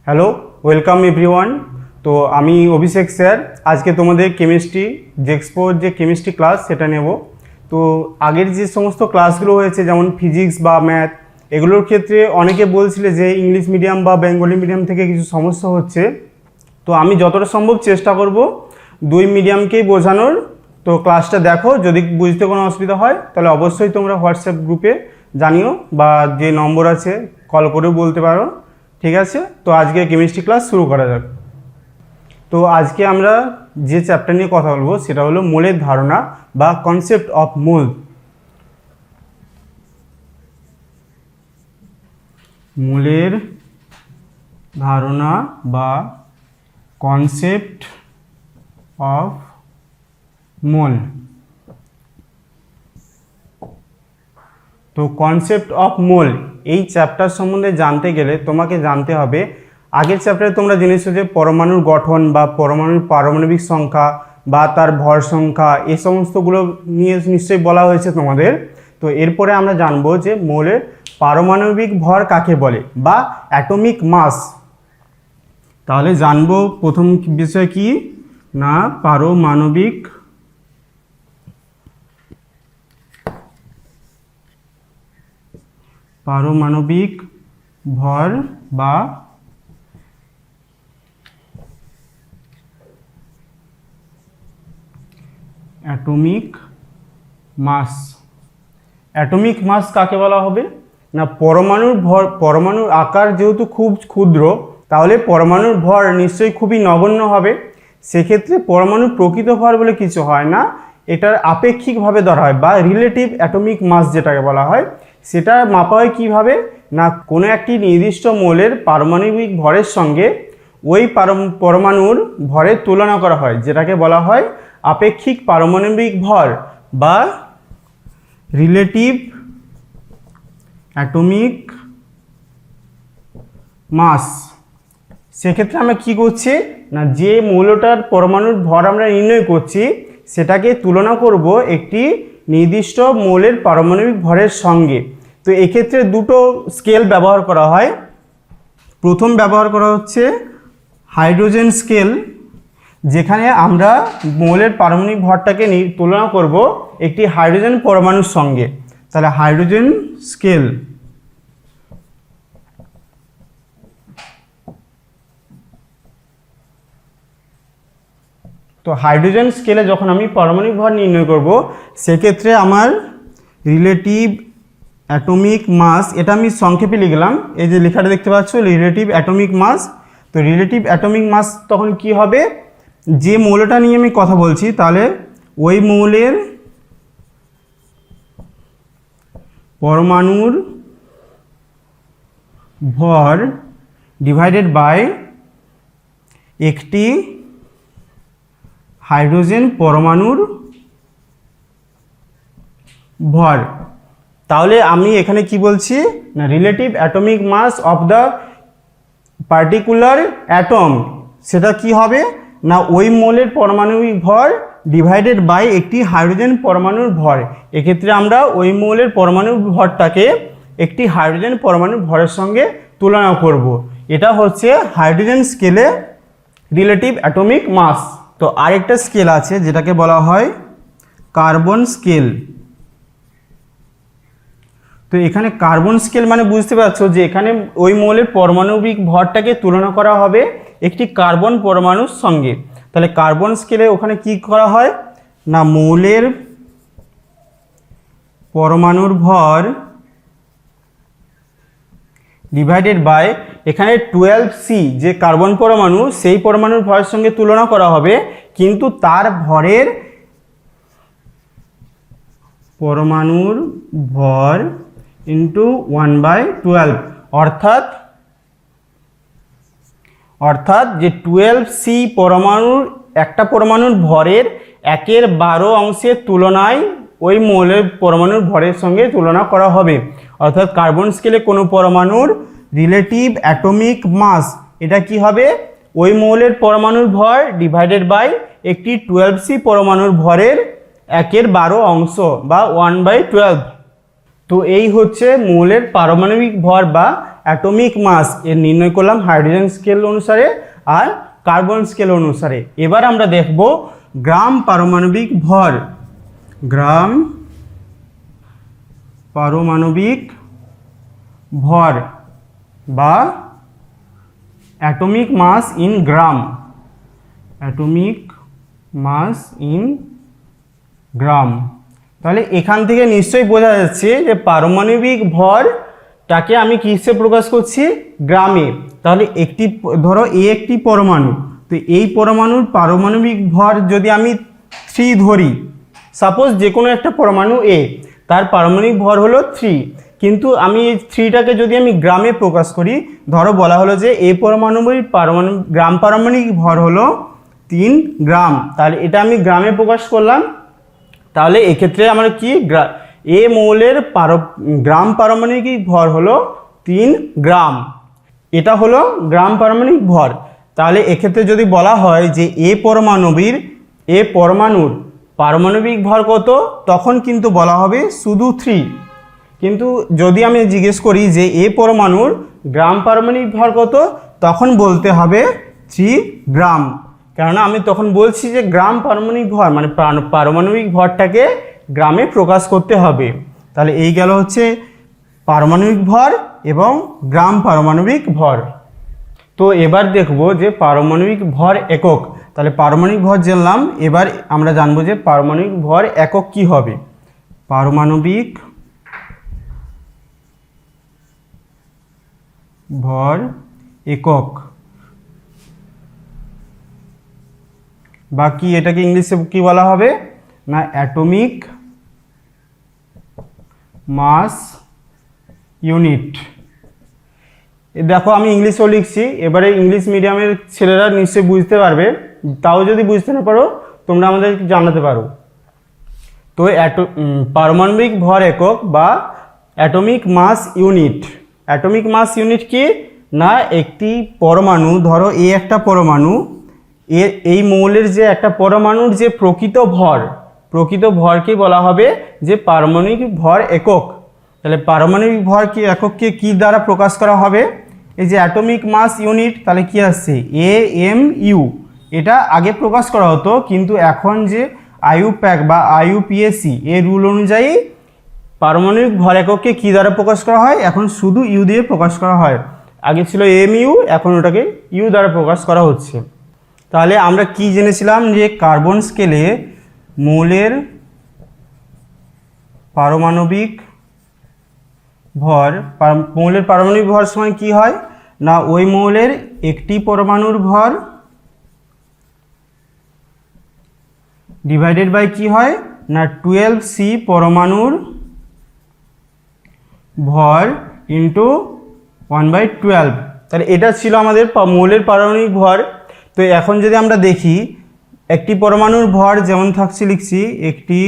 Hello, welcome everyone. তো আমি অভিষেক sir আজকে তোমাদের কেমিস্ট্রি জেক্সপোর যে কেমিস্ট্রি ক্লাস সেটা নেব। তো আগের যে সমস্ত ক্লাসগুলো হয়েছে যেমন ফিজিক্স বা ম্যাথ, এগুলোর ক্ষেত্রে অনেকে বলছিলে যে ইংলিশ মিডিয়াম বা বেঙ্গলি মিডিয়াম থেকে কিছু সমস্যা হচ্ছে। তো আমি যতটা সম্ভব চেষ্টা করব দুই মিডিয়ামকেই বোঝানোর। তো ক্লাসটা দেখো, যদি বুঝতে কোনো অসুবিধা হয় তাহলে অবশ্যই তোমরা হোয়াটসঅ্যাপ গ্রুপে জানিও বা যে নম্বর আছে কল করেও বলতে পারো। ঠিক আছে, তো আজকে কেমিস্ট্রি ক্লাস শুরু করা যাক। তো আজকে আমরা যে চ্যাপ্টার নিয়ে কথা বলবো সেটা হলো মোলের ধারণা বা কনসেপ্ট অফ মোল। মোলের ধারণা বা কনসেপ্ট অফ মোল। তো কনসেপ্ট অফ মোল এই চ্যাপ্টার সম্বন্ধে জানতে গেলে তোমাকে জানতে হবে, আগের চ্যাপ্টারে তোমরা জেনেছো যে পরমাণুর গঠন বা পরমাণুর পারমাণবিক সংখ্যা বা তার ভর সংখ্যা এই সমস্তগুলো নিয়ে নিশ্চয়ই বলা হয়েছে তোমাদের। তো এরপরে আমরা জানবো যে মোলের পারমাণবিক ভর কাকে বলে বা অ্যাটমিক মাস। তাহলে জানবো প্রথম বিষয় কি না, পারমাণবিক ভর বা অ্যাটমিক মাস। অ্যাটমিক মাস কাকে বলা হবে না, পরমাণুর ভর, পরমাণুর আকার যেহেতু খুব ক্ষুদ্র তাহলে পরমাণুর ভর নিশ্চয়ই খুবই নগণ্য হবে। সেক্ষেত্রে পরমাণুর প্রকৃত ভর বলে কিছু হয় না, এটার আপেক্ষিকভাবে ধরা হয় বা রিলেটিভ অ্যাটমিক মাস যেটাকে বলা হয়। সেটা মাপা হয় কীভাবে না, কোনো একটি নির্দিষ্ট মৌলের পারমাণবিক ভরের সঙ্গে ওই পরমাণুর ভরের তুলনা করা হয়, যেটাকে বলা হয় আপেক্ষিক পারমাণবিক ভর বা রিলেটিভ অ্যাটমিক মাস। সেক্ষেত্রে আমরা কি করছি না, যে মৌলটার পরমাণুর ভর আমরা নির্ণয় করছি সেটাকে তুলনা করব একটি নির্দিষ্ট মৌলের পারমাণবিক ভরের সঙ্গে। তো এক্ষেত্রে দুটো স্কেল ব্যবহার করা হয়। প্রথম ব্যবহার করা হচ্ছে হাইড্রোজেন স্কেল, যেখানে আমরা মৌলের পারমাণবিক ভরটাকে তুলনা করব একটি হাইড্রোজেন পরমাণুর সঙ্গে। তাহলে হাইড্রোজেন স্কেল। তো হাইড্রোজেন স্কেলে যখন আমি পারমাণবিক ভর নির্ণয় করব সেক্ষেত্রে আমার রিলেটিভ অ্যাটমিক মাস, এটা আমি সংক্ষেপে লিখলাম, এই যে লেখাটা দেখতে পাচ্ছ রিলেটিভ অ্যাটমিক মাস। তো রিলেটিভ অ্যাটমিক মাস তখন কি হবে, যে মৌলটা নিয়ে আমি কথা বলছি তাহলে ওই মৌলের পরমাণুর ভর ডিভাইডেড বাই একটি হাইড্রোজেন পরমাণুর ভর। তাহলে আমি এখানে কি বলছি না, relative atomic mass of the particular atom, সেটা কি হবে না ওই মৌলের পারমাণবিক ভর ডিভাইডেড বাই একটি হাইড্রোজেন পরমাণুর ভর। এক্ষেত্রে আমরা ওই মৌলের পরমাণু ভরটাকে একটি হাইড্রোজেন পরমাণুর ভরের সঙ্গে তুলনা করব। এটা হচ্ছে হাইড্রোজেন স্কেলে রিলেটিভ অ্যাটমিক মাস। তো আরেকটা স্কেল আছে যেটাকে বলা হয় কার্বন স্কেল। তো এখানে কার্বন স্কেল মানে বুঝতে পারছো যে এখানে ওই মৌলের পারমাণবিক ভরটাকে তুলনা করা হবে একটি কার্বন পরমাণুর সঙ্গে। তাহলে কার্বন স্কেলে ওখানে কি করা হয় না, মৌলের পরমাণুর ভর ডিভাইডেড বাই এখানে 12C যে কার্বন পরমাণু, সেই পরমাণুর ভরের সঙ্গে তুলনা করা হবে, কিন্তু তার ভরের পরমাণুর ভর ইন্টু 1/12, অর্থাৎ যে 12C পরমাণুর একটা পরমাণুর ভরের 1/12 অংশের তুলনায় ওই মৌলের পরমাণুর ভরের সঙ্গে তুলনা করা হবে। অর্থাৎ কার্বন স্কেলে কোনো পরমাণুর রিলেটিভ অ্যাটমিক মাস এটা কি হবে, ওই মৌলের পরমাণুর ভর ডিভাইডেড বাই একটি 12C পরমাণুর ভরের 1/12 অংশ বা 1/12। তো এই হচ্ছে মৌলের পারমাণবিক ভর বা অ্যাটমিক মাস এর নির্ণয় করলাম হাইড্রোজেন স্কেল অনুসারে আর কার্বন স্কেল অনুসারে। এবার আমরা দেখব গ্রাম পারমাণবিক ভর, গ্রাম পারমাণবিক ভর বা atomic mass in gram, atomic mass in gram. তাহলে এখান থেকে নিশ্চয়ই বোঝা যাচ্ছে যে পারমাণবিক ভরটাকে আমি কিসে প্রকাশ করছি, গ্রামে। তাহলে একটি ধরো এ একটি পরমাণু, তো এই পরমাণুর পারমাণবিক ভর যদি আমি 3 ধরি, সাপোজ যে কোনো একটা পরমাণু এ, তার পারমাণবিক ভর হলো 3, কিন্তু আমি এই 3টাকে যদি আমি গ্রামে প্রকাশ করি, ধরো বলা হলো যে এই পরমাণুর গ্রাম পারমাণবিক ভর হলো 3 গ্রাম, তাহলে এটা আমি গ্রামে প্রকাশ করলাম। তাহলে এক্ষেত্রে আমরা কি এ মৌলের গ্রাম পারমাণবিক ভর হলো 3 গ্রাম, এটা হলো গ্রাম পারমাণবিক ভর। তাহলে এক্ষেত্রে যদি বলা হয় যে এ পরমাণুর পারমাণবিক ভর কত, তখন কিন্তু বলা হবে শুধু 3। কিন্তু যদি আমি জিজ্ঞেস করি যে এ পরমাণুর গ্রাম পারমাণবিক ভর কত, তখন বলতে হবে 3 গ্রাম, কেননা আমি তখন বলছি যে গ্রাম পারমাণবিক ভর মানে পারমাণবিক ভরটাকে গ্রামে প্রকাশ করতে হবে। তাহলে এই গেল হচ্ছে পারমাণবিক ভর এবং গ্রাম পারমাণবিক ভর। তো এবার দেখব যে পারমাণবিক ভর একক। তাহলে পারমাণবিক ভর জানলাম, এবার আমরা জানবো যে পারমাণবিক ভর একক কি হবে। পারমাণবিক ভর একক বা কি, এটাকে ইংলিশে কি বলা হবে না, অ্যাটমিক মাস ইউনিট। দেখো আমি ইংলিশেও লিখছি, এবারে ইংলিশ মিডিয়ামের ছেলেরা নিশ্চয়ই বুঝতে পারবে, তাও যদি বুঝতে না পারো তোমরা আমাদের জানাতে পারো। তো পারমাণবিক ভর একক বা atomic mass unit. Atomic mass unit কি না, একটি পরমাণু, ধরো এই একটা পরমাণু, এই মৌলের যে একটা পরমাণুর যে প্রকৃত ভরকে বলা হবে যে পারমাণবিক ভর একক। তাহলে পারমাণবিক ভর কি একককে কি দ্বারা প্রকাশ করা হবে, এই যে অ্যাটমিক মাস ইউনিট, তাহলে কি আসছে AMU, এটা আগে প্রকাশ করা হতো, কিন্তু এখন যে IUPAC বা IUPAC এর রুল অনুযায়ী পারমাণবিক ভর একককে কি দ্বারা প্রকাশ করা হয়, এখন শুধু ইউ দিয়ে প্রকাশ করা হয়। আগে ছিল AMU, এখন ওটাকে ইউ দ্বারা প্রকাশ করা হচ্ছে। তাহলে আমরা কি জেনেছিলাম যে কার্বন স্কেলে মৌলের পারমাণবিক ভর, মৌলের পারমাণবিক ভর সমান কি হয় না, ওই মৌলের একটি পরমাণুর ভর ডিভাইডেড বাই কি হয় না 12C পরমাণুর ভর ইন্টু 1/12। তাহলে এটা ছিল আমাদের মৌলের পারমাণবিক ভর। তো এখন যদি আমরা দেখি একটি পরমাণুর ভর যেমন থাকছে, লিখছি একটি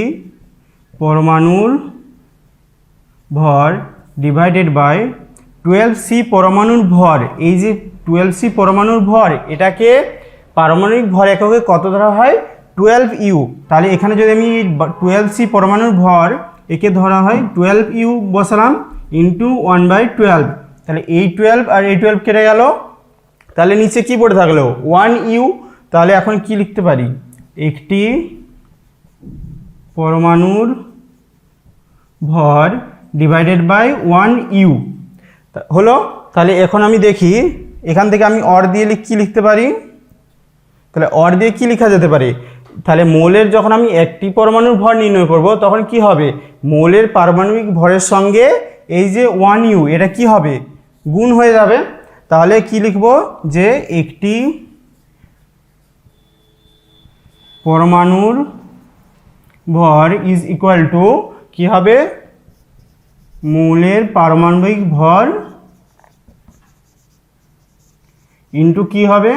পরমাণুর ভর ডিভাইডেড বাই 12C পরমাণুর ভর। এই যে 12C পরমাণুর ভর, এটাকে পারমাণবিক ভর এককে কত ধরা হয় 12U। তাহলে এখানে যদি আমি 12C পরমাণুর ভর একে ধরা হয় 12U বসালাম ইন্টু 1/12, তাহলে এই 12 আর এই 12 কেটে গেল, তাহলে নিচে কি পড়ে থাকলো 1U। তাহলে এখন কি লিখতে পারি, একটি পরমাণুর ভর ডিভাইডেড বাই 1U হলো। তাহলে এখন আমি দেখি এখান থেকে আমি অর দিয়ে কি লিখতে পারি, তাহলে অর দিয়ে কি লেখা যেতে পারে, তাহলে মৌলের যখন আমি একটি পরমাণুর ভর নির্ণয় করব তখন কি হবে, মৌলের পারমাণবিক ভরের সঙ্গে এই যে 1U এটা কি হবে গুণ হয়ে যাবে। তাহলে কি লিখব যে একটি পরমাণুর ভর ইজ ইকুয়াল টু কি হবে, মৌলের পারমাণবিক ভর ইন্টু কি হবে,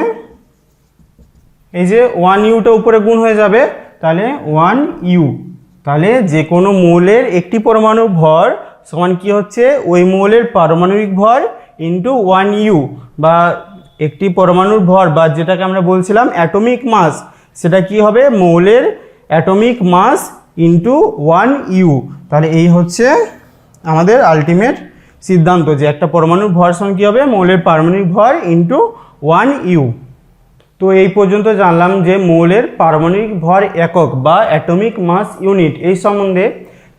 এই যে 1U উপরে গুণ হয়ে যাবে, তাহলে 1U। তাহলে যে কোনো মৌলের একটি পরমাণুর ভর সমান কি হচ্ছে, ওই মৌলের পারমাণবিক ভর ইন্টু 1U, বা একটি পরমাণুর ভর বা যেটাকে আমরা বলছিলাম অ্যাটমিক মাস, সেটা কি হবে মৌলের অ্যাটমিক মাস ইন্টু 1U। তাহলে এই হচ্ছে আমাদের আলটিমেট সিদ্ধান্ত যে একটা পরমাণুর ভর সমান কী হবে, মৌলের পারমাণবিক ভর ইন্টু 1U। তো এই পর্যন্ত জানলাম যে মৌলের পারমাণবিক ভর একক বা অ্যাটমিক মাস ইউনিট এই সম্বন্ধে।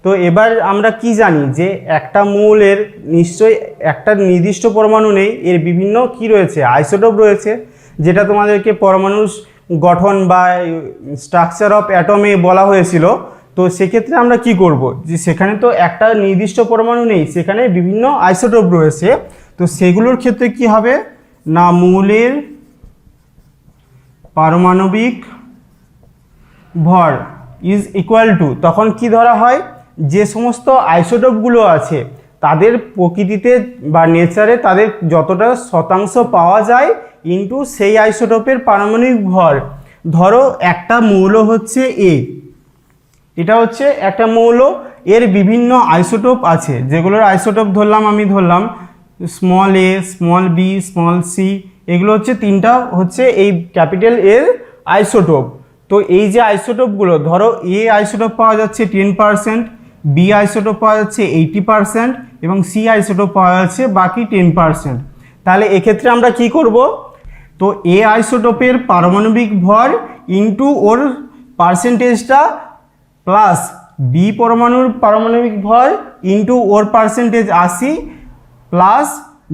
তো এবার আমরা কি জানি যে একটা মৌলের নিশ্চয়ই একটা নির্দিষ্ট পরমাণু নেই, এর বিভিন্ন কি রয়েছে, আইসোটোপ রয়েছে, যেটা তোমাদেরকে পরমাণুর গঠন বা স্ট্রাকচার অফ অ্যাটমে বলা হয়েছিল। তো সেক্ষেত্রে আমরা কি করব, যে সেখানে তো একটা নির্দিষ্ট পরমাণু নেই, সেখানে বিভিন্ন আইসোটোপ রয়েছে। তো সেগুলোর ক্ষেত্রে কি হবে না, মৌলের পারমাণবিক ভর ইজ ইকুয়াল টু, তখন কি ধরা হয়, যে সমস্ত আইসোটোপগুলো আছে তাদের প্রকৃতিতে বা নেচারে তাদের যতটা শতাংশ পাওয়া যায় ইন্টু সেই আইসোটোপের পারমাণবিক ভর। ধরো একটা মৌল হচ্ছে এ, এটা হচ্ছে একটা মৌল, এর বিভিন্ন আইসোটোপ আছে, যেগুলোর আইসোটোপ আমি ধরলাম স্মল এ, স্মল বি, স্মল সি, এগুলো হচ্ছে তিনটা হচ্ছে এই ক্যাপিটাল এর আইসোটোপ। তো এই যে আইসোটোপগুলো, ধরো এ আইসোটোপ পাওয়া যাচ্ছে 10%, বি আইসোটোপ পাওয়া যাচ্ছে 80% এবং সি আইসোটোপ পাওয়া যাচ্ছে বাকি 10%। তাহলে এক্ষেত্রে আমরা কি করব, তো এ আইসোটোপের পারমাণবিক ভর ইন্টু ওর পার্সেন্টেজটা প্লাস বি পরমাণুর পারমাণবিক ভর ইন্টু ওর পার্সেন্টেজ 80 প্লাস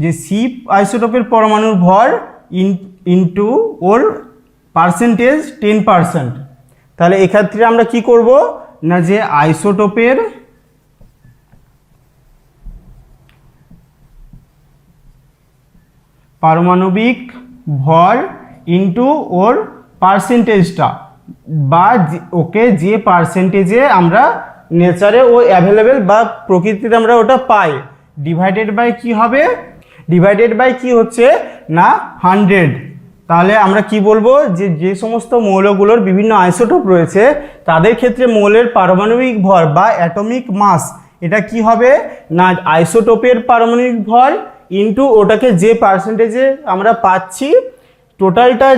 যে সি আইসোটোপের পরমাণুর ভর ইন্টু ওর পার্সেন্টেজ 10%। তাহলে এক্ষেত্রে আমরা কি করব না, যে আইসোটোপের পারমাণবিক ভর ইন্টু ওর পার্সেন্টেজটা বা ওকে যে পার্সেন্টেজে আমরা নেচারে ও অ্যাভেলেবেল বা প্রকৃতিতে আমরা ওটা পাই, ডিভাইডেড বাই কি হবে, ডিভাইডেড বাই কি হচ্ছে না 100। তাহলে আমরা কি বলবো, যে যে সমস্ত মৌলগুলোর বিভিন্ন আইসোটোপ রয়েছে তাদের ক্ষেত্রে মৌলের পারমাণবিক ভর বা অ্যাটমিক মাস, এটা কি হবে না আইসোটোপের পারমাণবিক ভর ইন্টু ওটাকে যে পার্সেন্টেজে আমরা পাচ্ছি টোটালটা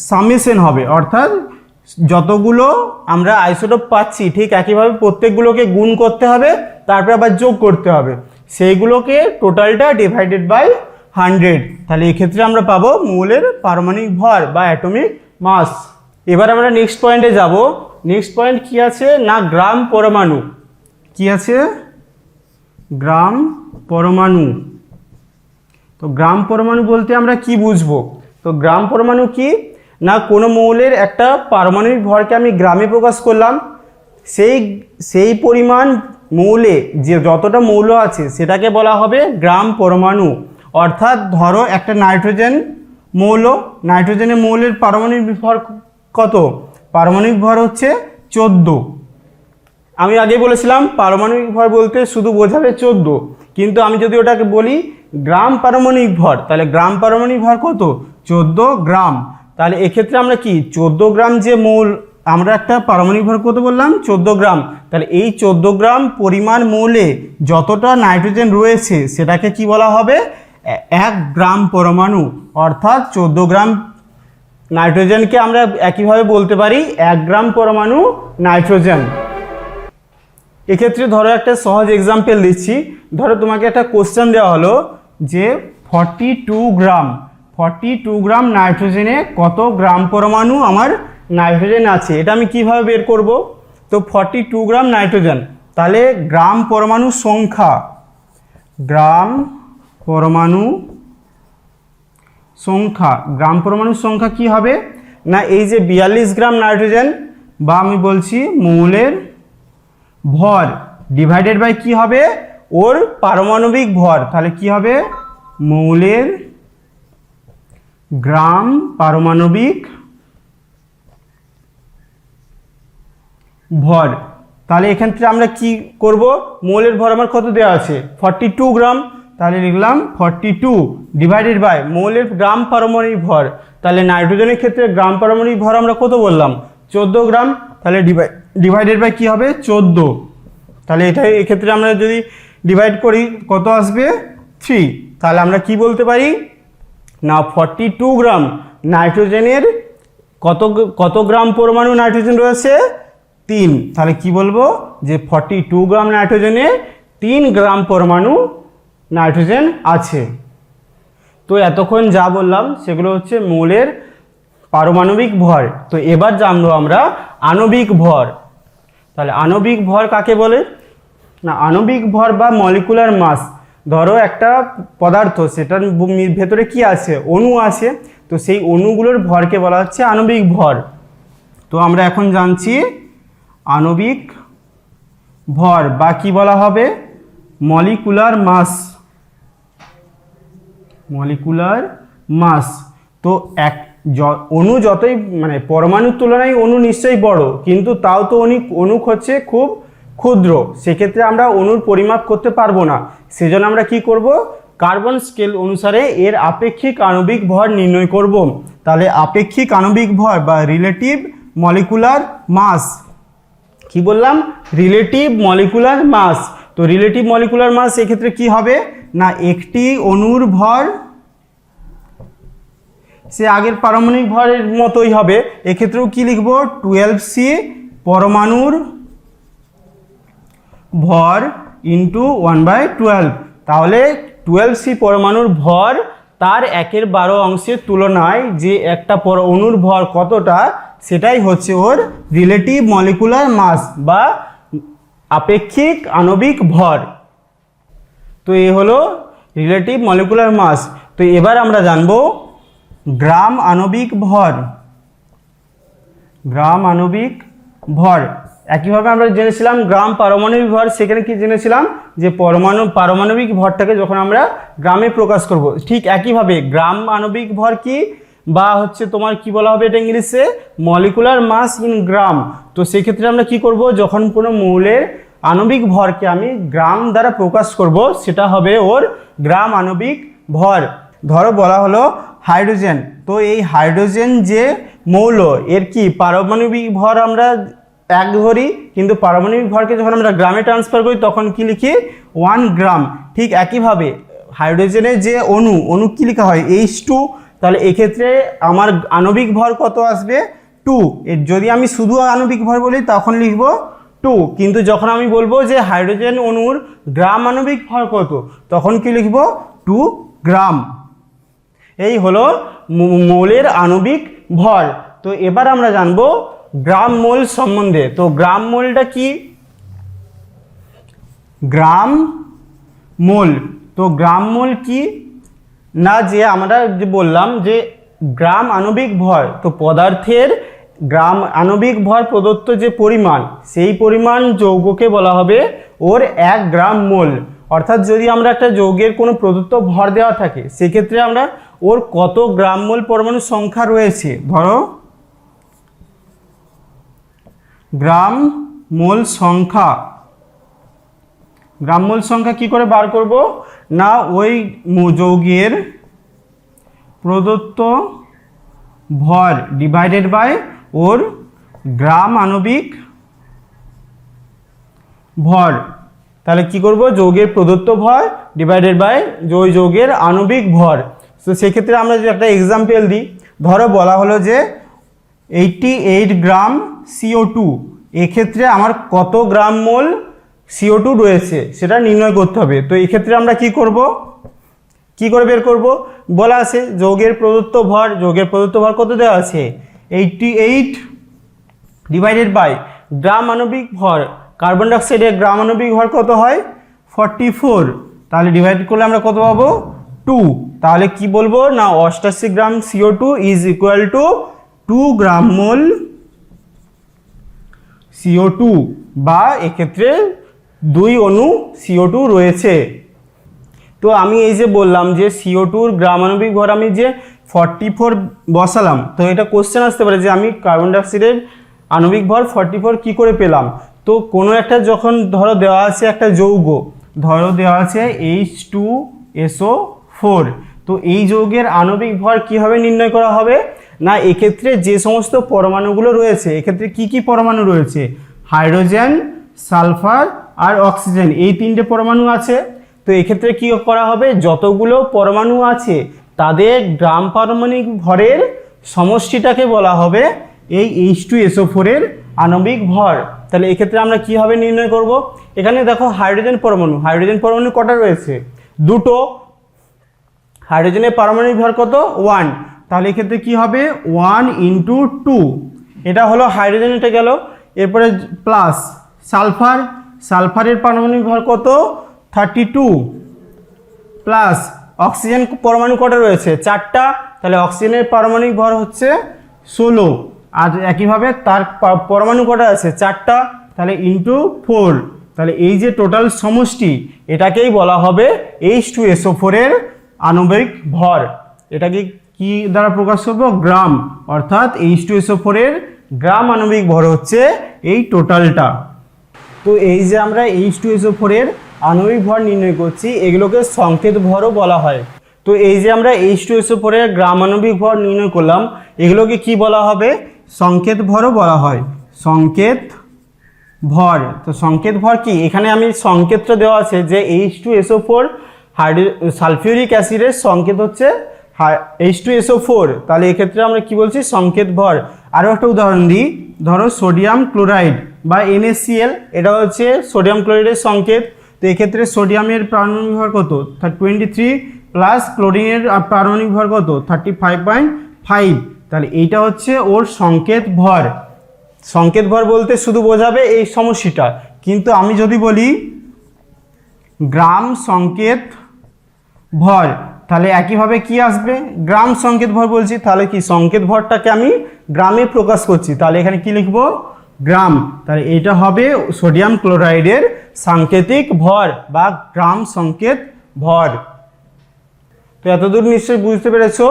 সামেশন হবে, অর্থাৎ যতগুলো আমরা আইসোটোপ পাচ্ছি ঠিক একইভাবে প্রত্যেকগুলোকে গুণ করতে হবে, তারপর আবার যোগ করতে হবে, সেইগুলোকে টোটালটা ডিভাইডেড বাই 100। তাহলে এক্ষেত্রে আমরা পাবো মৌলের পারমাণবিক ভর বা অ্যাটমিক মাস। এবার আমরা নেক্সট পয়েন্টে যাব। নেক্সট পয়েন্ট কি আছে না গ্রাম পরমাণু। কি আছে, গ্রাম পরমাণু। তো গ্রাম পরমাণু বলতে আমরা কি বুঝবো, তো গ্রাম পরমাণু কি না কোনো মৌলের একটা পারমাণবিক ভরকে আমি গ্রামে প্রকাশ করলাম, সেই পরিমাণ মৌলে যে যতটা মৌল আছে সেটাকে বলা হবে গ্রাম পরমাণু। অর্থাৎ ধরো একটা নাইট্রোজেন মৌল, নাইট্রোজেনের মৌলের পারমাণবিক ভর কত, পারমাণবিক ভর হচ্ছে 14। আমি আগে বলেছিলাম পারমাণবিক ভর বলতে শুধু বোঝাবে 14, কিন্তু আমি যদি ওটাকে বলি গ্রাম পারমাণবিক ভর, তাহলে গ্রাম পারমাণবিক ভর কত, 14 গ্রাম। তাহলে এক্ষেত্রে আমরা কি 14 গ্রাম যে মৌল, আমরা একটা পারমাণবিক ভর কত বললাম 14 গ্রাম, তাহলে এই 14 গ্রাম পরিমাণ মৌলে যতটা নাইট্রোজেন রয়েছে সেটাকে কি বলা হবে 1 গ্রাম পরমাণু। অর্থাৎ 14 গ্রাম নাইট্রোজেনকে আমরা একইভাবে বলতে পারি 1 গ্রাম পরমাণু নাইট্রোজেন। এক্ষেত্রে ধরো একটা সহজ এক্সাম্পল দিচ্ছি, ধরো তোমাকে একটা কোশ্চেন দেওয়া হলো যে 42 গ্রাম নাইট্রোজেনে কত গ্রাম পরমাণু আমার নাইট্রোজেন আছে, এটা আমি কিভাবে বের করব। তো 42 গ্রাম নাইট্রোজেন, তাহলে গ্রাম পরমাণু সংখ্যা, গ্রাম পরমাণু সংখ্যা কি হবে না এই যে 42 গ্রাম নাইট্রোজেন বা আমি বলছি মৌলের ভর ডিভাইডেড বাই কি হবে ওর পারমাণবিক ভর, তাহলে কি হবে মৌলের গ্রাম পারমাণবিক ভর। তাহলে এখান থেকে আমরা কি করব, মৌলের ভর আমার কত দেওয়া আছে 42 গ্রাম, তাহলে লিখলাম 42 ডিভাইডেড বাই মৌলের গ্রাম পারমাণবিক ভর, তাহলে নাইট্রোজেনের ক্ষেত্রে গ্রাম পারমাণবিক ভর আমরা কত বললাম 14 গ্রাম, তাহলে ডিভাইডেড বাই কি হবে 14। তাহলে এটা এক্ষেত্রে আমরা যদি ডিভাইড করি কত আসবে 3, তাহলে আমরা কি বলতে পারি না 42 গ্রাম নাইট্রোজেনের কত গ্রাম পরমাণু নাইট্রোজেন রয়েছে 3, তাহলে কি বলবো যে 42 গ্রাম নাইট্রোজেনে 3 গ্রাম পরমাণু নাইট্রোজেন আছে। তো এতক্ষণ যা বললাম সেগুলো হচ্ছে মৌলের পারমাণবিক ভর। তো এবার জানবো আমরা আণবিক ভর। তাহলে আণবিক ভর কাকে বলে? না, আণবিক ভর বা মলিকুলার মাস, ধরো একটা পদার্থ, সেটার ভেতরে কি আছে? অণু আছে। তো সেই অণুগুলোর ভরকে বলা হচ্ছে আণবিক ভর। তো আমরা এখন জানছি আণবিক ভর বা কি বলা হবে? Molecular mass. Molecular mass. তো অণু যতই মানে পরমাণুর তুলনায় অণু নিশ্চয়ই বড়, কিন্তু তাও তো অণু হচ্ছে খুব ক্ষুদ্র, সেক্ষেত্রে আমরা অণুর পরিমাপ করতে পারবো না। সেজন্য আমরা কি করব? কার্বন স্কেল অনুসারে এর আপেক্ষিক আণবিক ভর নির্ণয় করব। তাহলে আপেক্ষিক আণবিক ভর বা রিলেটিভ মলিকুলার মাস, কি বললাম? Relative molecular mass. তো রিলেটিভ মলিকুলার মাস এক্ষেত্রে কি হবে? না, একটি অণুর ভর সে আগের পারমাণবিক ভরের মতোই হবে। এক্ষেত্রেও কি লিখব? 12C পরমাণুর ভর ইন্টু 1/12। তাহলে 12C পরমাণুর ভর তার 1/12 অংশের তুলনায় যে একটা অণুর ভর কতটা, সেটাই হচ্ছে ওর রিলেটিভ মলিকুলার মাস বা আপেক্ষিক আণবিক ভর। তো এই হলো রিলেটিভ মলিকুলার মাস। তো এবার আমরা জানবো গ্রাম আণবিক ভর। গ্রাম আণবিক ভর একইভাবে আমরা জেনেছিলাম গ্রাম পারমাণবিক ভর, সেখানে কি জেনেছিলাম? যে পারমাণবিক ভরটাকে যখন আমরা গ্রামে প্রকাশ করব, ঠিক একইভাবে গ্রাম আণবিক ভর কি বা হচ্ছে তোমার কি বলা হবে এটা ইংলিশে? মলিকুলার মাস ইন গ্রাম। তো সেক্ষেত্রে আমরা কি করব? যখন কোনো মৌলের আণবিক ভরকে আমি গ্রাম দ্বারা প্রকাশ করব, সেটা হবে ওর গ্রাম আণবিক ভর। ধরো বলা হলো হাইড্রোজেন। তো এই হাইড্রোজেন যে মৌল, এর কি পারমাণবিক ভর আমরা 1 ধরি, কিন্তু পারমাণবিক ভরকে যখন আমরা গ্রামে ট্রান্সফার করি তখন কি লিখি? 1 গ্রাম। ঠিক একইভাবে হাইড্রোজেনের যে অণু কি লেখা হয়? H2। তাহলে এক্ষেত্রে আমার আণবিক ভর কত আসবে? 2। যদি আমি শুধু আণবিক ভর বলি তখন লিখব 2, কিন্তু যখন আমি বলবো যে হাইড্রোজেন অণুর গ্রাম আণবিক ভর কত, তখন কি লিখব? 2 গ্রাম। এই হলো মৌলের আণবিক ভর। তো এবার আমরা জানবো গ্রাম মোল সম্বন্ধে। তো গ্রাম মোলটা কি? গ্রাম মোল। তো গ্রাম মোল কি না, যে আমরা যে বললাম যে গ্রাম আণবিক ভর, তো পদার্থের গ্রাম আণবিক ভর প্রদত্ত যে পরিমাণ, সেই পরিমাণ যৌগকে বলা হবে ওর 1 গ্রাম মোল। অর্থাৎ যদি আমরা একটা যৌগের কোনো প্রদত্ত ভর দেওয়া থাকে, সেক্ষেত্রে আমরা ওর কত গ্রাম মোল পরমাণুর সংখ্যা রয়েছে, ধরো গ্রাম মোল সংখ্যা। গ্রাম মোল সংখ্যা কি করে বার করব? না, ওই যৌগের প্রদত্ত ভর ডিভাইডেড বাই ওর গ্রাম আণবিক ভর। তাহলে কি করব? যৌগের প্রদত্ত ভর ডিভাইডেড বাই ওই যৌগের আণবিক ভর। তো সেক্ষেত্রে আমরা যদি একটা এক্সাম্পল দিই, ধরো বলা হলো যে 88 গ্রাম CO2, এক্ষেত্রে আমার কত গ্রাম মোল CO2 রয়েছে সেটা নির্ণয় করতে হবে। তো এক্ষেত্রে আমরা কি করব? কি করে বের করব? বলা আছে যৌগের প্রদত্ত ভর। যৌগের প্রদত্ত ভর কত দেওয়া আছে? 88 ডিভাইডেড বাই গ্রাম আণবিক ভর। কার্বন ডাইঅক্সাইডের গ্রাম আণবিক ভর কত হয়? 44। তাহলে ডিভাইড করলে আমরা কত পাবো? 2। তাহলে কি বলবো? না, 88 গ্রাম CO2 is equal to 2 gram mole CO2, বা এক্ষেত্রে 2 অণু CO2 রয়েছে। তো আমি এই যে বললাম যে CO2-র গ্রাম আণবিক ভর আমি যে 44 বসালাম, তো এটা কোশ্চেন আসতে পারে যে আমি কার্বন ডাইঅক্সাইডের আণবিক ভর 44 কি করে পেলাম? তো কোনো একটা যখন ধরো দেওয়া আছে একটা যৌগ, ধরো দেওয়া আছে H2SO4, তো এই যৌগের আণবিক ভর কীভাবে নির্ণয় করা হবে? না, এক্ষেত্রে যে সমস্ত পরমাণুগুলো রয়েছে, এক্ষেত্রে কি কি পরমাণু রয়েছে? হাইড্রোজেন, সালফার আর অক্সিজেন, এই 3টে পরমাণু আছে। তো এক্ষেত্রে কি করা হবে? যতগুলো পরমাণু আছে তাদের গ্রাম পারমাণবিক ভরের সমষ্টিটাকে বলা হবে এই H2SO4 এর আণবিক ভর। তাহলে এক্ষেত্রে আমরা কিভাবে নির্ণয় করব? এখানে দেখো হাইড্রোজেন পরমাণু কটা রয়েছে? দুটো, হাইড্রোজেনের পারমাণবিক ভর কত 1, তাহলে এক্ষেত্রে কি হবে 1 × 2, এটা হলো হাইড্রোজেন, এটা গেল। এরপরে প্লাস সালফার, সালফারের পারমাণবিক ভর কত 32, প্লাস অক্সিজেন পরমাণু কটা রয়েছে 4টা, তাহলে অক্সিজেনের পারমাণবিক ভর হচ্ছে 16, আর একইভাবে তার পরমাণু কটা আছে 4টা, তাহলে × 4, তাহলে এই যে টোটাল সমষ্টি এটাকেই বলা হবে H2SO4 এর আণবিক ভর। এটাকে কি দ্বারা প্রকাশ করবো, গ্রাম, অর্থাৎ H2SO4 এর গ্রাম আণবিক ভর হচ্ছে এই টোটালটা। তো এই যে আমরা H2SO4 এর আণবিক ভর নির্ণয় করছি, এগুলোকে সংকেত ভরও বলা হয়। তো এই যে আমরা H2SO4 এর গ্রাম আণবিক ভর নির্ণয় করলাম, এগুলোকে কি বলা হবে, সংকেত ভরও বলা হয়, সংকেত ভর। তো সংকেত ভর কি, এখানে আমি সংকেতটা দেওয়া আছে যে H2SO4 সালফিউরিক অ্যাসিডের সংকেত হচ্ছে H2SO4, তাহলে এক্ষেত্রে আমরা কি বলছি, সংকেত ভর। আরও একটা উদাহরণ দিই, ধরো সোডিয়াম ক্লোরাইড বা NaCl, এটা হচ্ছে সোডিয়াম ক্লোরাইডের সংকেত। তো এক্ষেত্রে সোডিয়ামের পারমাণবিক ভর কত 23, প্লাস ক্লোরিনের পারমাণবিক ভর কত 35.5, তাহলে এইটা হচ্ছে ওর সংকেত ভর। সংকেত ভর বলতে শুধু বোঝাবে এই সমষ্টিটা, কিন্তু আমি যদি বলি গ্রাম সংকেত ভর, তাহলে একইভাবে কি আসবে, গ্রাম সংকেত ভর বলছি, তাহলে কি সংকেত ভরটাকে আমি গ্রামে প্রকাশ করছি, তাহলে এখানে কি লিখব, গ্রাম। তাহলে এইটা হবে সোডিয়াম ক্লোরাইডের সাংকেতিক ভর বা গ্রাম সংকেত ভর। তো এতদূর নিশ্চয়ই বুঝতে পেরেছো,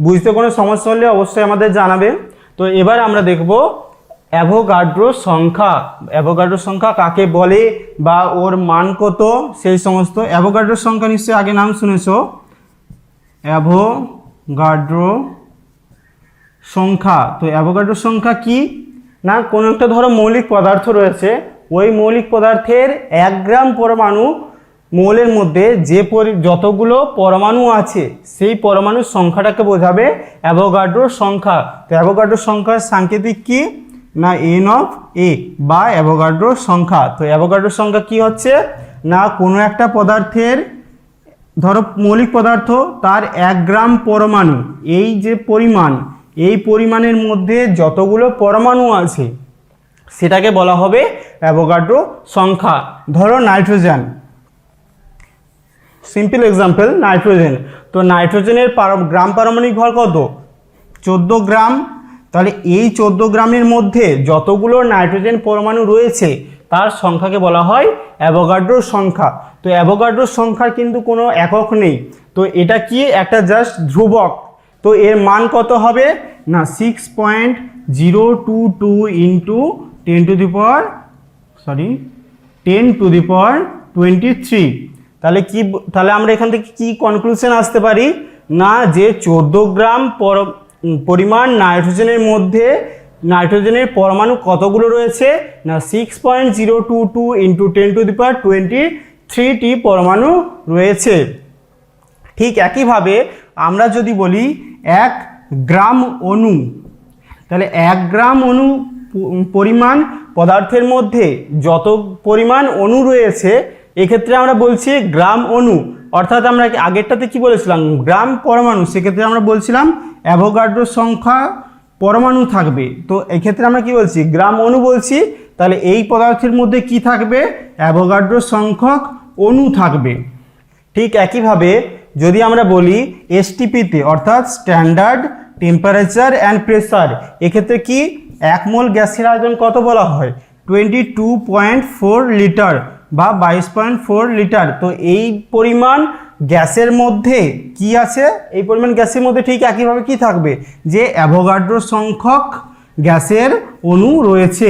বুঝতে কোনো সমস্যা হলে অবশ্যই আমাদের জানাবে। তো এবার আমরা দেখব অ্যাভোগাড্রো সংখ্যা। অ্যাভোগাড্রো সংখ্যা কাকে বলে বা ওর মান কত, সেই সমস্ত। অ্যাভোগাড্রো সংখ্যা নিশ্চয়ই আগে নাম শুনেছো, অ্যাভোগাড্রো সংখ্যা। তো অ্যাভোগাড্রো সংখ্যা কি না, কোনো একটা ধরো মৌলিক পদার্থ রয়েছে, ওই মৌলিক পদার্থের 1 গ্রাম পরমাণু মৌলের মধ্যে যে যতগুলো পরমাণু আছে সেই পরমাণুর সংখ্যাটাকে বোঝাবে অ্যাভোগাড্রো সংখ্যা। তো অ্যাভোগাড্রো সংখ্যার সাংকেতিক কি না N/A বা অ্যাভোগাড্রো সংখ্যা। তো অ্যাভোগাড্রো সংখ্যা কি হচ্ছে না, কোনো একটা পদার্থের, ধরো মৌলিক পদার্থ, তার 1 গ্রাম পরমাণু, এই যে পরিমাণ, এই পরিমাণের মধ্যে যতগুলো পরমাণু আছে সেটাকে বলা হবে অ্যাভোগাড্রো সংখ্যা। ধরো নাইট্রোজেন, সিম্পল এক্সাম্পল নাইট্রোজেন। তো নাইট্রোজেনের গ্রাম পারমাণবিক ভর কত 14 গ্রাম, তাহলে এই 14 গ্রামের মধ্যে যতগুলো নাইট্রোজেন পরমাণু রয়েছে তার সংখ্যাকে বলা হয় অ্যাভোগাড্রো সংখ্যা। তো অ্যাভোগাড্রো সংখ্যার কিন্তু কোনো একক নেই, তো এটা কি একটা জাস্ট ধ্রুবক। তো এর মান কত হবে না 6.022 ইন্টু 10⁻23। তাহলে আমরা এখান থেকে কি কনক্লুশন আসতে পারি না, যে 14 গ্রাম পরিমাণ নাইট্রোজেনের মধ্যে নাইট্রোজেনের পরমাণু কতগুলো রয়েছে না 6.022 ইন্টু 10⁻23টি পরমাণু রয়েছে। ঠিক একইভাবে আমরা যদি বলি 1 গ্রাম অণু, তাহলে 1 গ্রাম অণু পরিমাণ পদার্থের মধ্যে যত পরিমাণ অণু রয়েছে, এক্ষেত্রে আমরা বলছি গ্রাম অণু, অর্থাৎ আমরা আগেরটাতে কি বলেছিলাম গ্রাম পরমাণু, সেক্ষেত্রে আমরা বলছিলাম অ্যাভোগাড্রো সংখ্যা পরমাণু থাকবে। তো এক্ষেত্রে আমরা কি বলছি গ্রাম অণু বলছি, তাহলে এই পদার্থের মধ্যে কি থাকবে অ্যাভোগাড্রো সংখ্যক অণু থাকবে। ঠিক একইভাবে যদি আমরা বলি এসটিপিতে, অর্থাৎ স্ট্যান্ডার্ড টেম্পারেচার অ্যান্ড প্রেসার, এক্ষেত্রে কি 1 মোল গ্যাসের আয়তন কত বলা হয় 22.4 লিটার বা 22.4 লিটার। তো এই পরিমাণ গ্যাসের মধ্যে কি আছে, এই পরিমাণ গ্যাসের মধ্যে ঠিক একইভাবে কি থাকবে যে অ্যাভোগাড্রো সংখ্যক গ্যাসের অণু রয়েছে,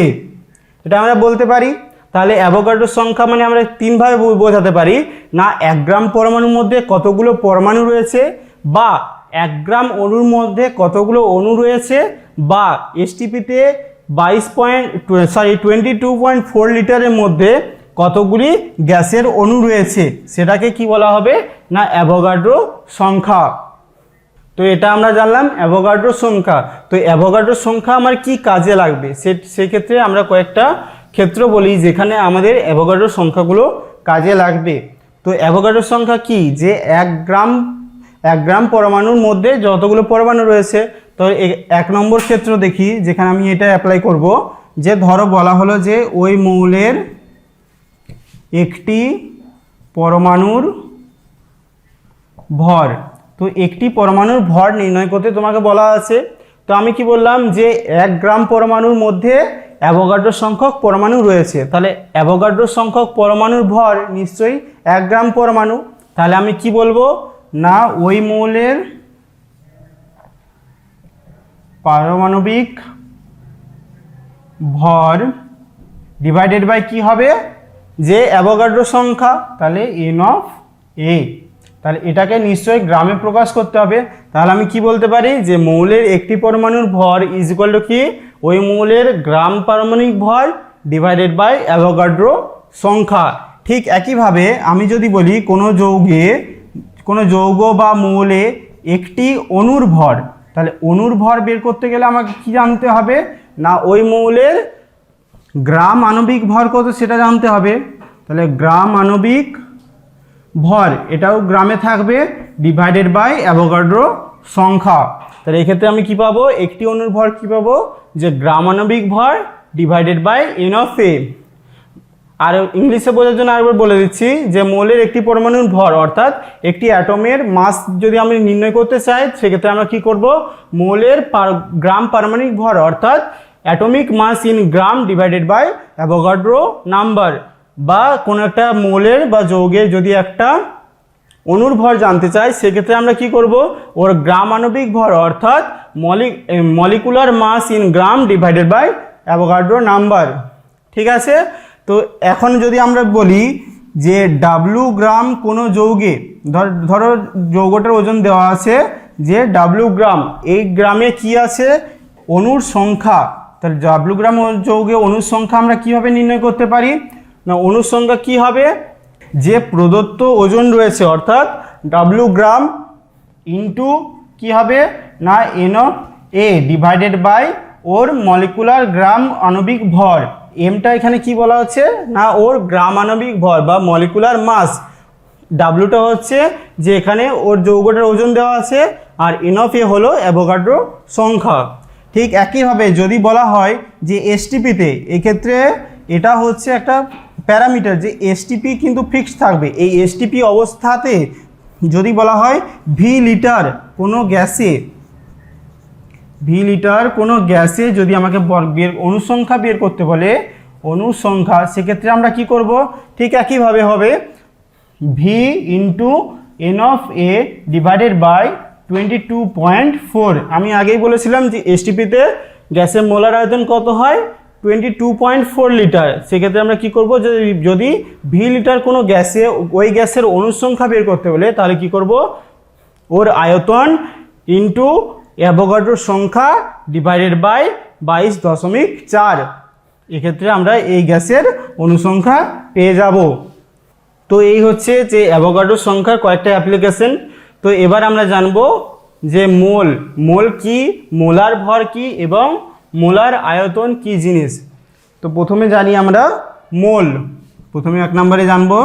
এটা আমরা বলতে পারি। তাহলে অ্যাভোগাড্রো সংখ্যা মানে আমরা 3 ভাবে বোঝাতে পারি না, 1 গ্রাম পরমাণুর মধ্যে কতগুলো পরমাণু রয়েছে, বা 1 গ্রাম অণুর মধ্যে কতগুলো অণু রয়েছে, বা এসটিপিতে 22.4 লিটারের মধ্যে কতগুলি গ্যাসের অণু রয়েছে, সেটাকে কি বলা হবে না অ্যাভোগাড্রো সংখ্যা। তো এটা আমরা জানলাম অ্যাভোগাড্রো সংখ্যা। তো অ্যাভোগাড্রো সংখ্যা আমার কি কাজে লাগবে, সেক্ষেত্রে আমরা কয়েকটা ক্ষেত্র বলি যেখানে আমাদের অ্যাভোগাড্রো সংখ্যাগুলো কাজে লাগবে। তো অ্যাভোগাড্রোর সংখ্যা কি, যে 1 গ্রাম পরমাণুর মধ্যে যতগুলো পরমাণু রয়েছে। তো 1 নম্বর ক্ষেত্র দেখি, যেখানে আমি এটা অ্যাপ্লাই করব, যে ধরো বলা হলো যে ওই মৌলের একটি পরমাণুর ভর। তো একটি পরমাণুর ভর নির্ণয় করতে তোমাকে বলা আছে। তো আমি কি বললাম, যে 1 গ্রাম পরমাণুর মধ্যে অ্যাভোগাড্রো সংখ্যক পরমাণু রয়েছে, তাহলে অ্যাভোগাড্রো সংখ্যক পরমাণুর ভর নিশ্চয়ই 1 গ্রাম পরমাণু। তাহলে আমি কি বলবো না, ওই মৌলের পারমাণবিক ভর ডিভাইডেড বাই কি হবে, যে অ্যাভোগাড্রো সংখ্যা, তাহলে N(A). তাহলে এটাকে নিশ্চয়ই গ্রামে প্রকাশ করতে হবে। তাহলে আমি কি বলতে পারি, যে মৌলের একটি পরমাণুর ভর ইজ ইকুয়াল টু কি, ওই মৌলের গ্রাম পারমাণবিক ভর ডিভাইডেড বাই অ্যাভোগাড্রো সংখ্যা। ঠিক একইভাবে আমি যদি বলি কোনো যৌগ বা মৌলে একটি অণুর ভর, তাহলে অণুর ভর বের করতে গেলে আমাকে কি জানতে হবে না, ওই মৌলের গ্রাম আণবিক ভর কত সেটা জানতে হবে। তাহলে গ্রাম আণবিক ভর, এটাও গ্রামে থাকবে, ডিভাইডেড বাই অ্যাভোগাড্রো সংখ্যা। তাহলে এক্ষেত্রে আমি কি পাবো, একটি অণুর ভর কি পাবো, যে গ্রাম আণবিক ভর ডিভাইডেড বাই N(A). আর ইংলিশে বোঝার জন্য আরেকবার বলে দিচ্ছি, যে মৌলের একটি পরমাণুর ভর অর্থাৎ একটি অ্যাটমের মাস যদি আমি নির্ণয় করতে চাই, সেক্ষেত্রে আমরা কি করব, মৌলের গ্রাম পারমাণবিক ভর অর্থাৎ atomic mass in gram divided by Avogadro number. বা কোনো একটা মৌলের বা যৌগের যদি একটা অণুর ভর জানতে চাই, সেক্ষেত্রে আমরা কি করব, ওর গ্রাম আণবিক ভর অর্থাৎ molecular mass in gram divided by Avogadro number. ঠিক আছে। তো এখন যদি আমরা বলি যে W গ্রাম কোনো যৌগে, ধরো যৌগটার ওজন দেওয়া আছে যে W গ্রাম, এই গ্রামে কি আছে, অণুর সংখ্যা। তাহলে W গ্রাম যৌগে অণুর সংখ্যা আমরা কিভাবে নির্ণয় করতে পারি না, অণুর সংখ্যা কি হবে, যে প্রদত্ত ওজন রয়েছে অর্থাৎ W গ্রাম ইন্টু কি হবে না N(A) ডিভাইডেড বাই ওর মলিকুলার গ্রাম আণবিক ভর। এমটা এখানে কি বলা হচ্ছে না, ওর গ্রাম আণবিক ভর বা মলিকুলার মাস। ডাব্লুটা হচ্ছে যে এখানে ওর যৌগটার ওজন দেওয়া আছে, আর N(A) হলো অ্যাভোগাড্রো সংখ্যা। ঠিক একইভাবে যদি বলা হয় যে এসটিপিতে, এক্ষেত্রে এটা হচ্ছে একটা প্যারামিটার, যে এসটিপি কিন্তু ফিক্সড থাকবে। এই এসটিপি অবস্থাতে যদি বলা হয় ভি লিটার কোনো গ্যাসে যদি আমাকে অনুসংখ্যা বের করতে বলে, অনুসংখ্যা, সেক্ষেত্রে আমরা কি করব, ঠিক একইভাবে হবে V into N(A) divided by 22.4। আমি আগেই বলেছিলাম যে এসটিপিতে গ্যাসের মোলার আয়তন কত হয়, 22.4 লিটার। সেক্ষেত্রে আমরা কি করব, যদি ভি লিটার কোনো গ্যাসে ওই গ্যাসের অনুসংখ্যা বের করতে বলে, তাহলে কি করব, ওর আয়তন ইন্টু অ্যাভোগাড্রো সংখ্যা ডিভাইডেড বাই 22.4। এক্ষেত্রে আমরা এই গ্যাসের অনুসংখ্যা পেয়ে যাব। তো এই হচ্ছে যে অ্যাভোগাড্রো সংখ্যার কয়েকটা অ্যাপ্লিকেশন। তো এবার আমরা জানবো যে মোল কি, মোলার ভর কি এবং মোলার আয়তন কি জিনিস। তো প্রথমে জানি আমরা মোল, প্রথমে 1 নম্বরে জানবো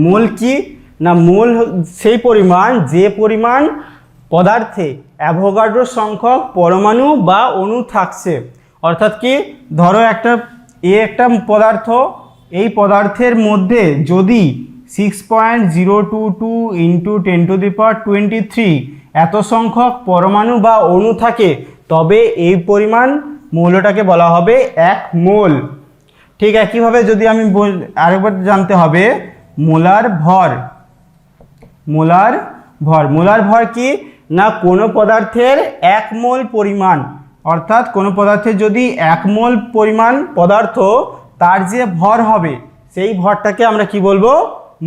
মোল কি না, মোল সেই পরিমাণ যে পরিমাণ পদার্থে অ্যাভোগাড্রো সংখ্যক পরমাণু বা অণু থাকছে। অর্থাৎ কি, ধরো একটা পদার্থ, এই পদার্থের মধ্যে যদি 6.022 × 10⁻23 এত সংখ্যক পরমাণু বা অণু থাকে, তবে এই পরিমাণ মৌলটাকে বলা হবে 1 মোল। ঠিক একইভাবে যদি আমি আরেকবার জানতে হবে মোলার ভর কি না, কোনো পদার্থের 1 মোল পরিমাণ, অর্থাৎ কোনো পদার্থের যদি 1 মোল পরিমাণ পদার্থ, তার যে ভর হবে সেই ভরটাকে আমরা কি বলবো,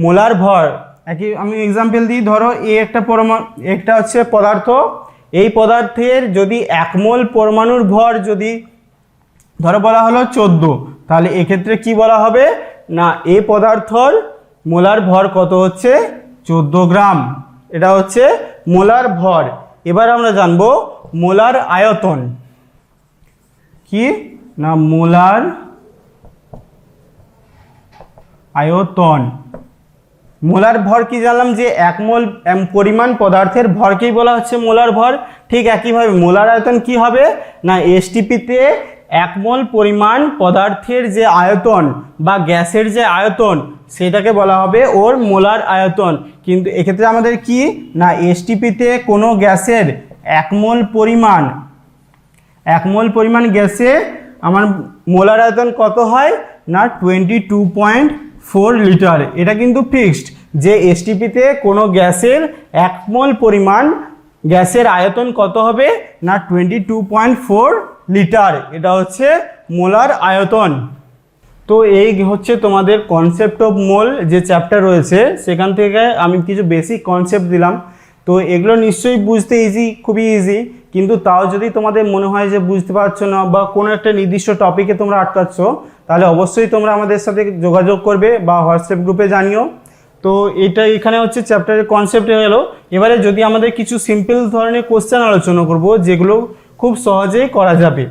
মোলার ভর। আমি এক্সাম্পল দিই, ধরো একটা হচ্ছে পদার্থ, এই পদার্থের যদি 1 মোল পরমাণুর ভর যদি ধরো বলা হলো 14, তাহলে এক্ষেত্রে কি বলা হবে না, এই পদার্থর মোলার ভর কত হচ্ছে 14 গ্রাম। এটা হচ্ছে মোলার ভর। এবার আমরা জানবো মোলার আয়তন কি না, মোলার আয়তন। মোলার ভর কি জানলাম যে 1 মোল পরিমাণ পদার্থের ভরকেই বলা হচ্ছে মোলার ভর। ঠিক একইভাবে মোলার আয়তন কি হবে না এসটিপিতে 1 মোল পরিমাণ পদার্থের যে আয়তন বা গ্যাসের যে আয়তন সেটাকে বলা হবে ওর মোলার আয়তন। কিন্তু এক্ষেত্রে আমাদের কি না এসটিপিতে কোনো গ্যাসের 1 মোল পরিমাণ গ্যাসে আমার মোলার আয়তন কত হয় না 22.4 লিটার। এটা কিন্তু ফিক্সড যে এসটিপিতে কোনো গ্যাসের 1 মোল পরিমাণ গ্যাসের আয়তন কত হবে না 22.4 লিটার। এটা হচ্ছে মোলার আয়তন। তো এই হচ্ছে তোমাদের কনসেপ্ট অফ মোল যে চ্যাপ্টার রয়েছে, সেখান থেকে আমি কিছু বেসিক কনসেপ্ট দিলাম। তো এগুলো নিশ্চয়ই বুঝতে খুবই ইজি, কিন্তু তাও যদি তোমাদের মনে হয় যে বুঝতে পারছো না বা কোনো একটা নির্দিষ্ট টপিকে তোমরা আটকাচ্ছ, তাহলে অবশ্যই তোমরা আমাদের সাথে যোগাযোগ করবে বা হোয়াটসঅ্যাপ গ্রুপে জানিও। তো এটা এখানে হচ্ছে চ্যাপ্টারের কনসেপ্ট হলো। এবারে যদি আমাদের কিছু সিম্পল ধরনের কোশ্চেন আলোচনা করব যেগুলো খুব সহজেই করা যাবে।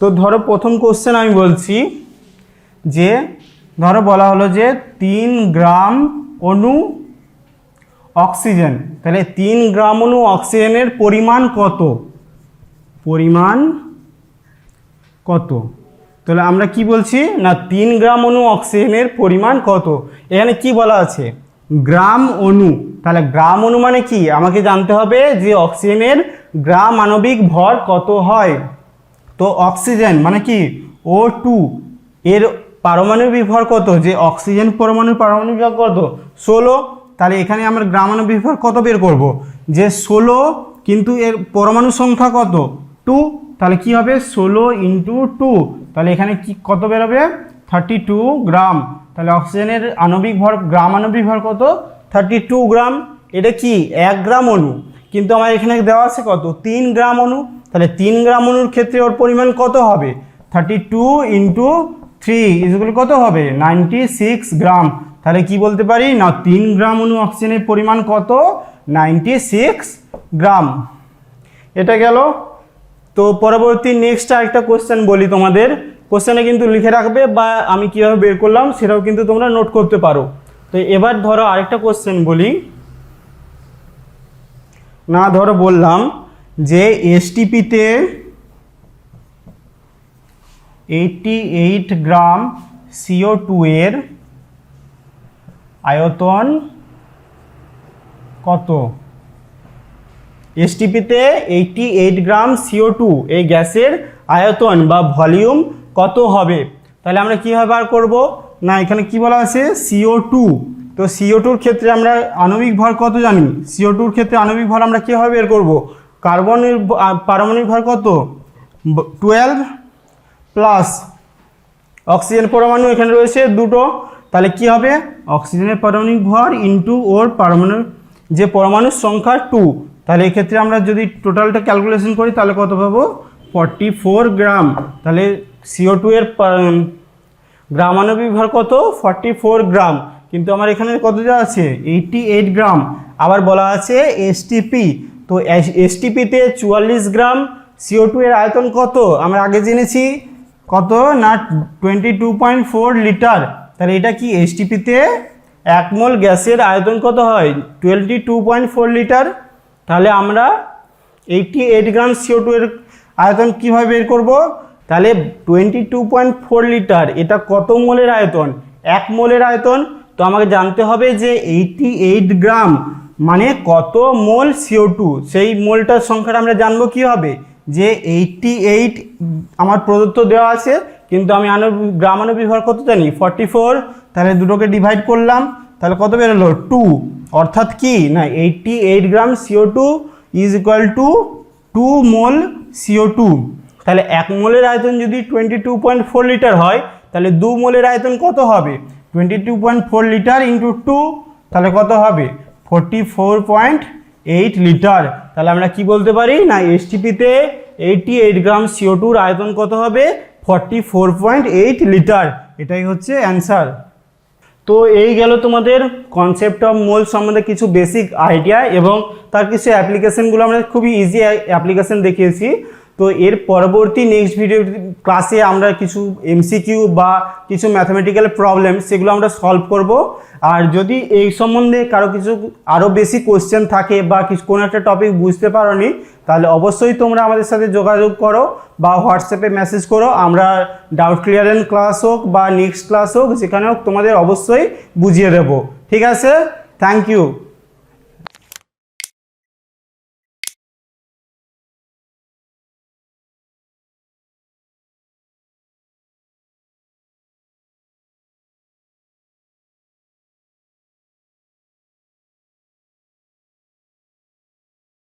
তো ধরো প্রথম কোশ্চেন আমি বলছি যে ধরো বলা হলো যে 3 গ্রাম অণু অক্সিজেন, তাহলে 3 গ্রাম অণু অক্সিজেনের পরিমাণ কত? তাহলে আমরা কি বলছি না 3 গ্রাম অণু অক্সিজেনের পরিমাণ কত। এখানে কি বলা আছে গ্রাম অণু, তাহলে গ্রাম অণু মানে কি আমাকে জানতে হবে যে অক্সিজেনের গ্রাম আণবিক ভর কত হয়। তো অক্সিজেন মানে কি O2, এর পারমাণবিক ভর কত, যে অক্সিজেন পরমাণুর পারমাণবিক ভর কত 16। তাহলে এখানে আমরা গ্রামাণবিক ভর কত বের করব যে 16, কিন্তু এর পরমাণু সংখ্যা কত 2, তাহলে কি হবে 16 × 2, তাহলে এখানে কি কত বেরোবে 32 গ্রাম। তাহলে অক্সিজেনের আণবিক ভর গ্রামাণবিক ভর কত 32 গ্রাম। এটা কি 1 গ্রাম অণু, কিন্তু আমার এখানে দেওয়া আছে কত 3 গ্রাম অণু। তাহলে 3 গ্রাম অণুর ক্ষেত্রে ওর পরিমাণ কত হবে 32 × 3 কত হবে 96 গ্রাম। তাহলে কি বলতে পারি না 3 গ্রাম অণু অক্সিজেনের পরিমাণ কত 96 গ্রাম। এটা গেল। তো পরবর্তী নেক্সট আরেকটা কোশ্চেন বলি তোমাদের, কোশ্চেনে কিন্তু লিখে রাখবে বা আমি কীভাবে বের করলাম সেটাও কিন্তু তোমরা নোট করতে পারো। তো এবার ধরো আরেকটা কোশ্চেন বলি না, ধরো বললাম যে এসটিপিতে 88 গ্রাম CO2 এর আয়তন কত। এসটিপিতে 88 গ্রাম CO2 এই গ্যাসের আয়তন বা ভলিউম কত হবে। তাহলে আমরা কীভাবে বার করব না, এখানে কি বলা আছে CO2। তো CO2-র ক্ষেত্রে আমরা আণবিক ভর কত জানি, CO2-র ক্ষেত্রে আণবিক ভর আমরা কীভাবে বের করব, কার্বনের পারমাণবিক ভর কত 12 প্লাস অক্সিজেন পরমাণু এখানে রয়েছে 2টো, তাহলে কি হবে অক্সিজেনের পারমাণবিক ভর ইন্টু ওর যে পরমাণুর সংখ্যা 2। তাহলে এক্ষেত্রে আমরা যদি টোটালটা ক্যালকুলেশন করি তাহলে কত পাবো 44 গ্রাম। তাহলে CO2 এর গ্রামাণবিক ভর কত 44 গ্রাম, কিন্তু আমার এখানে কত দেওয়া আছে 88 গ্রাম। আবার বলা আছে এসটিপি, তো এসটিপিতে 44 গ্রাম CO2 এর আয়তন কত আমরা আগে জেনেছি কত না 22.4 লিটার। তাহলে এটা কি এসটিপিতে 1 মোল গ্যাসের আয়তন কত হয় 22.4 লিটার। তাহলে আমরা 88 গ্রাম CO2 এর আয়তন কীভাবে বের করব, তাহলে 22.4 লিটার এটা কত মোলের আয়তন 1 মোলের আয়তন। তো আমাকে জানতে হবে যে 88 গ্রাম মানে কত মোল CO2, সেই মোলটার সংখ্যাটা আমরা জানবো কীভাবে যে 88 আমার প্রদত্ত দেওয়া আছে, কিন্তু আমি গ্রামাণবিক ভর কত জানি 44। তাহলে দুটোকে ডিভাইড করলাম, তাহলে কত বেরোলো 2, অর্থাৎ কি না 88 গ্রাম CO2 = 2 মোল CO2। তাহলে 1 মোলের আয়তন যদি 22.4 লিটার হয়, তাহলে 2 মোলের আয়তন কত হবে 22.4 লিটার × 2, তাহলে কত হবে 44.8 লিটার। তাহলে আমরা কি বলতে পারি না এসটিপিতে 88 গ্রাম CO2-র আয়তন কত হবে 44.8 লিটার। এটাই হচ্ছে অ্যান্সার। তো এই গেল তোমাদের কনসেপ্ট অফ মোল সম্বন্ধে কিছু বেসিক আইডিয়া এবং তার কিছু অ্যাপ্লিকেশনগুলো আমরা খুবই ইজি অ্যাপ্লিকেশন দেখিয়েছি। তো এর পরবর্তী নেক্সট ভিডিও ক্লাসে আমরা কিছু এমসিকিউ বা কিছু ম্যাথমেটিক্যাল প্রবলেম সেগুলো আমরা সলভ করব। আর যদি এই সম্বন্ধে কারো কিছু আরও বেশি কোশ্চেন থাকে বা কিছু কোনো একটা টপিক বুঝতে পারোনি, তাহলে অবশ্যই তোমরা আমাদের সাথে যোগাযোগ করো বা হোয়াটসঅ্যাপে মেসেজ করো। আমরা ডাউট ক্লিয়ারেন্স ক্লাস হোক বা নেক্সট ক্লাস হোক, যেখানে হোক তোমাদের অবশ্যই বুঝিয়ে দেবো। ঠিক আছে, থ্যাংক ইউ।